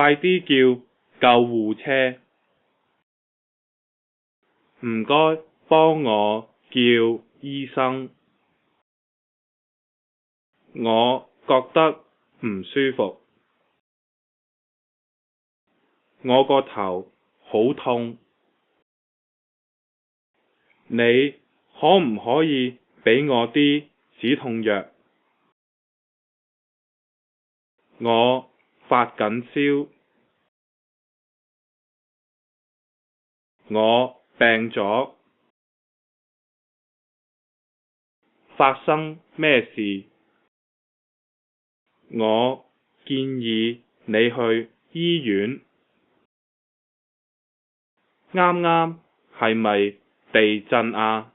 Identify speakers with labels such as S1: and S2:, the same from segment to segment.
S1: 快啲叫救護車。唔該，幫我叫醫生。我覺得唔舒服。我個頭好痛。你可唔可以俾我啲止痛藥？我發緊燒。我病咗。發生咩事？我建議你去醫院。啱啱係咪地震啊？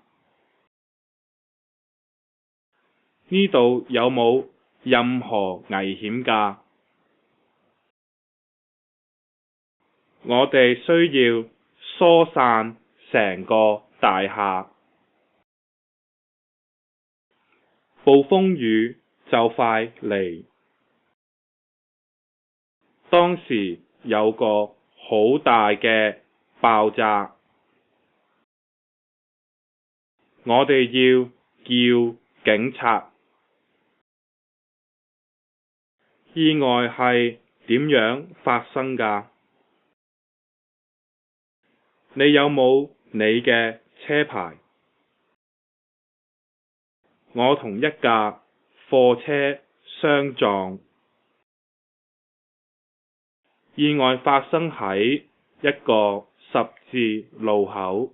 S1: 呢度有冇任何危險㗎？我哋需要疏散成個大廈。暴風雨就快嚟。當時有個好大嘅爆炸。我哋要叫警察。意外係點樣發生㗎？你有冇你嘅車牌？我同一架貨車相撞。意外發生喺一個十字路口。